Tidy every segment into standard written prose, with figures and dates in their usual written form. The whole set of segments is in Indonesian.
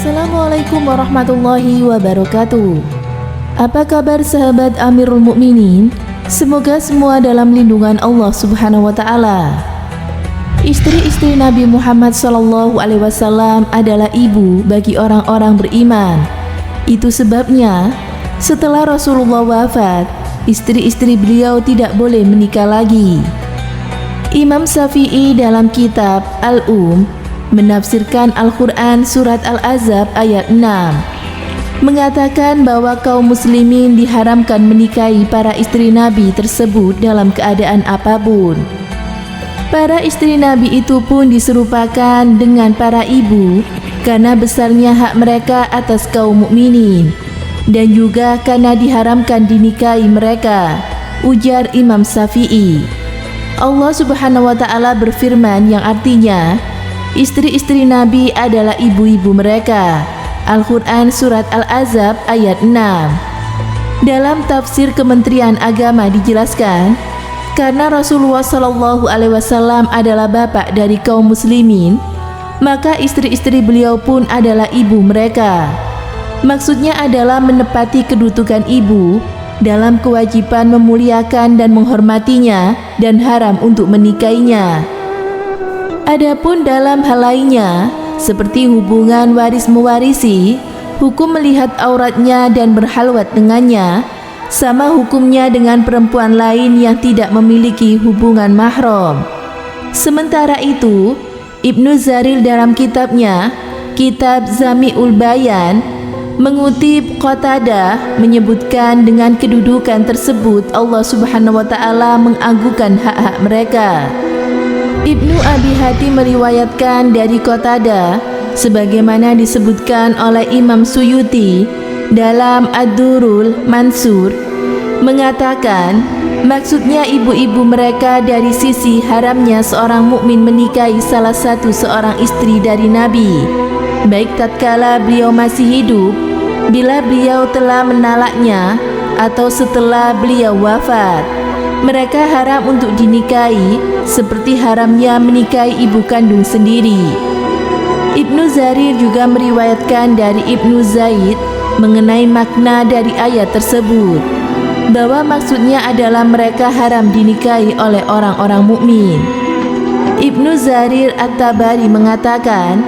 Assalamualaikum warahmatullahi wabarakatuh. Apa kabar sahabat Amirul Mukminin? Semoga semua dalam lindungan Allah Subhanahu wa taala. Istri-istri Nabi Muhammad SAW adalah ibu bagi orang-orang beriman. Itu sebabnya setelah Rasulullah wafat, istri-istri beliau tidak boleh menikah lagi. Imam Syafi'i dalam kitab menafsirkan Al-Quran surat Al-Ahzab ayat 6 mengatakan bahwa kaum muslimin diharamkan menikahi para istri Nabi tersebut dalam keadaan apapun. Para istri Nabi itu pun diserupakan dengan para ibu karena besarnya hak mereka atas kaum mukminin dan juga karena diharamkan dinikahi mereka, ujar Imam Syafi'i. Allah Subhanahu wa taala berfirman yang artinya istri-istri Nabi adalah ibu-ibu mereka. Al-Quran Surat Al-Ahzab ayat 6. Dalam tafsir Kementerian Agama dijelaskan, karena Rasulullah SAW adalah bapak dari kaum muslimin, maka istri-istri beliau pun adalah ibu mereka. Maksudnya adalah menepati kedudukan ibu dalam kewajiban memuliakan dan menghormatinya dan haram untuk menikahinya. Adapun dalam hal lainnya, seperti hubungan waris-mewarisi, hukum melihat auratnya dan berhalwat dengannya, sama hukumnya dengan perempuan lain yang tidak memiliki hubungan mahram. Sementara itu, Ibnu Zaril dalam kitabnya, Kitab Zami'ul Bayan, mengutip Qatadah menyebutkan dengan kedudukan tersebut Allah Subhanahu wa taala mengagungkan hak-hak mereka. Ibnu Abi Hatim meriwayatkan dari Qatadah sebagaimana disebutkan oleh Imam Suyuti dalam Ad-Durrul Mansur mengatakan maksudnya ibu-ibu mereka dari sisi haramnya seorang mukmin menikahi salah satu seorang istri dari Nabi, baik tatkala beliau masih hidup, bila beliau telah menalaknya, atau setelah beliau wafat. Mereka haram untuk dinikahi seperti haramnya menikahi ibu kandung sendiri. Ibnu Zarir juga meriwayatkan dari Ibnu Zaid mengenai makna dari ayat tersebut, bahwa maksudnya adalah mereka haram dinikahi oleh orang-orang mukmin. Ibnu Zarir At-Tabari mengatakan,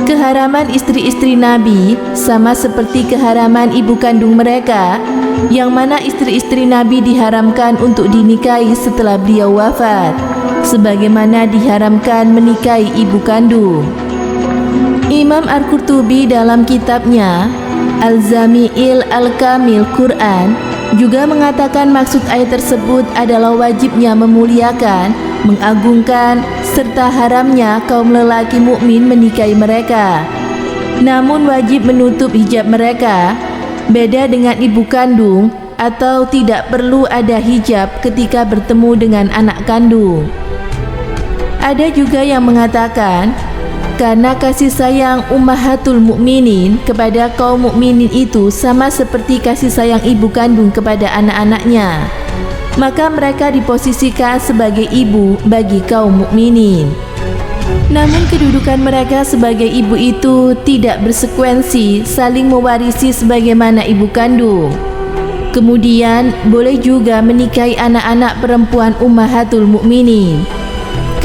keharaman istri-istri Nabi sama seperti keharaman ibu kandung mereka, yang mana istri-istri Nabi diharamkan untuk dinikahi setelah beliau wafat, sebagaimana diharamkan menikahi ibu kandung. Imam Al-Qurtubi dalam kitabnya Al-Zami'il Al-Kamil Quran juga mengatakan maksud ayat tersebut adalah wajibnya memuliakan, mengagungkan, serta haramnya kaum lelaki mukmin menikahi mereka. Namun wajib menutup hijab mereka, beda dengan ibu kandung, atau tidak perlu ada hijab ketika bertemu dengan anak kandung. Ada juga yang mengatakan karena kasih sayang ummahatul mukminin kepada kaum mukminin itu sama seperti kasih sayang ibu kandung kepada anak-anaknya, maka mereka diposisikan sebagai ibu bagi kaum mukminin. Namun kedudukan mereka sebagai ibu itu tidak bersekuensi saling mewarisi sebagaimana ibu kandung. Kemudian boleh juga menikahi anak-anak perempuan ummahatul mukminin.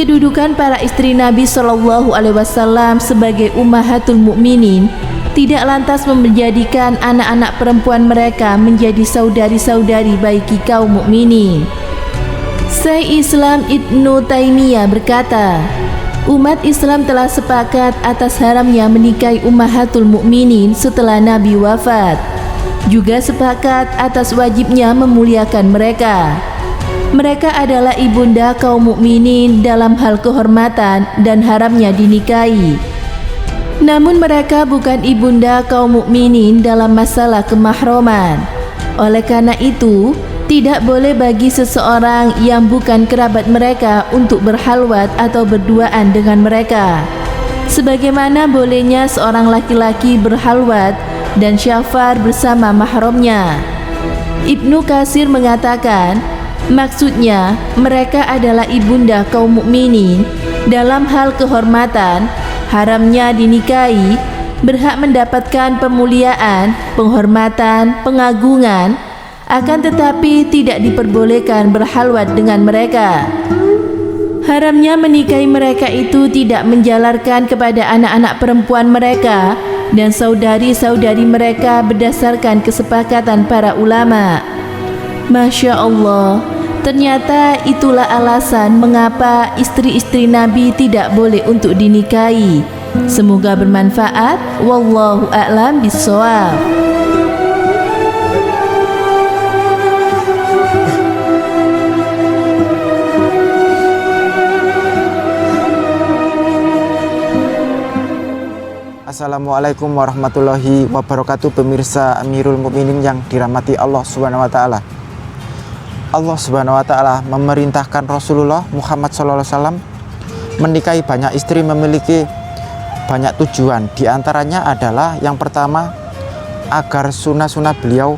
Kedudukan para istri Nabi SAW sebagai ummahatul mukminin tidak lantas menjadikan anak-anak perempuan mereka menjadi saudari-saudari bagi kaum mukminin. Syekh Islam Ibnu Taimiyah berkata, umat Islam telah sepakat atas haramnya menikahi ummahatul mukminin setelah Nabi wafat, juga sepakat atas wajibnya memuliakan mereka. Mereka adalah ibunda kaum mukminin dalam hal kehormatan dan haramnya dinikahi. Namun mereka bukan ibunda kaum mukminin dalam masalah kemahroman. Oleh karena itu, tidak boleh bagi seseorang yang bukan kerabat mereka untuk berhalwat atau berduaan dengan mereka, sebagaimana bolehnya seorang laki-laki berhalwat dan syafar bersama mahramnya. Ibnu Katsir mengatakan, maksudnya mereka adalah ibunda kaum mukminin dalam hal kehormatan, haramnya dinikahi, berhak mendapatkan pemuliaan, penghormatan, pengagungan, akan tetapi tidak diperbolehkan berhalwat dengan mereka. Haramnya menikahi mereka itu tidak menjalarkan kepada anak-anak perempuan mereka dan saudari-saudari mereka berdasarkan kesepakatan para ulama. Masya Allah, ternyata itulah alasan mengapa istri-istri Nabi tidak boleh untuk dinikahi. Semoga bermanfaat. Wallahu a'lam bishawab. Assalamualaikum warahmatullahi wabarakatuh, pemirsa Amirul Mukminin yang dirahmati Allah Subhanahu wa taala. Allah Subhanahu wa taala memerintahkan Rasulullah Muhammad SAW menikahi banyak istri memiliki banyak tujuan. Di antaranya adalah yang pertama, agar sunnah-sunnah beliau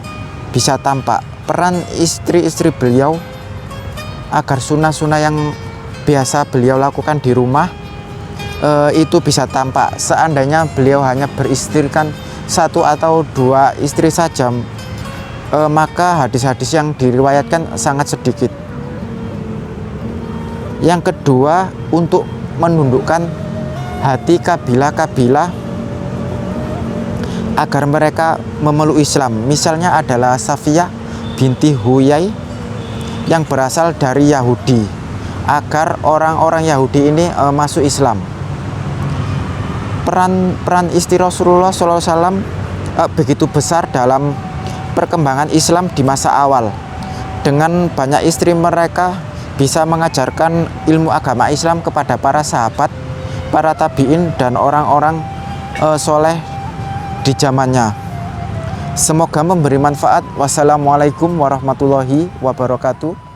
bisa tampak. Peran istri-istri beliau agar sunnah-sunnah yang biasa beliau lakukan di rumah itu bisa tampak. Seandainya beliau hanya beristrikan 1 atau 2 istri saja, maka hadis-hadis yang diriwayatkan sangat sedikit. Yang kedua, untuk menundukkan hati kabilah-kabilah agar mereka memeluk Islam. Misalnya adalah Safiyah binti Huyai yang berasal dari Yahudi, agar orang-orang Yahudi ini masuk Islam. Peran istri Rasulullah SAW begitu besar dalam perkembangan Islam di masa awal. Dengan banyak istri mereka bisa mengajarkan ilmu agama Islam kepada para sahabat, para tabi'in, dan orang-orang soleh di zamannya. Semoga memberi manfaat. Wassalamualaikum warahmatullahi wabarakatuh.